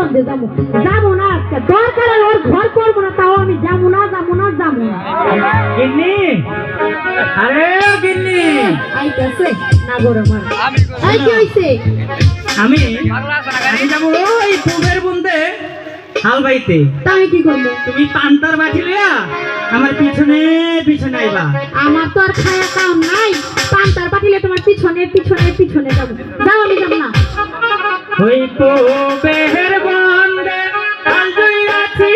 বন্ধে যাবো যাবো না আজকে দরকার ওর ঘর করবো না তাও আমি যাবো না যাবো না যাবো না গিন্নি আরে গিন্নি আইতাছে না গোরা মার আই কি হইছে আমি যাবো ওই পুবের বন্ধে হাল বাইতে তাই কি করবো তুমি পান্তার বাটি লইয়া আমার পিছনে পিছনে আইবা আমার তো আর খায়া কাম নাই পান্তার পাটিলে তোমার পিছনে পিছনে পিছনে যাবো যাও আমি যাবো না ওই পুবের বন্ধে হাল ধইরাছি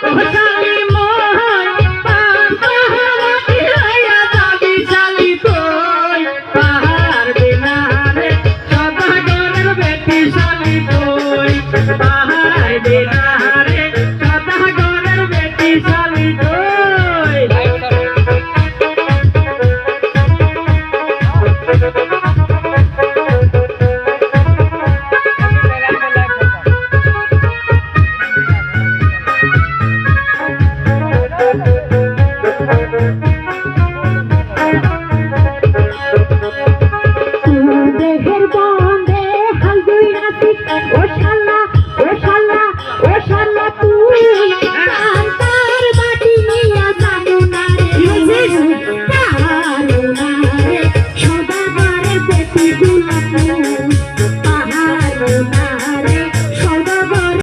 ও শালি মোহন পান্তার বাটি লইয়া যাবি শালি কই পাহাড় দিনারে সদাগরের বেটি শালি কই পাহাড় দিনারে সদাগরের বেটি শালি কই দেহের বন্ধে হাল ধইরাছি ও শালা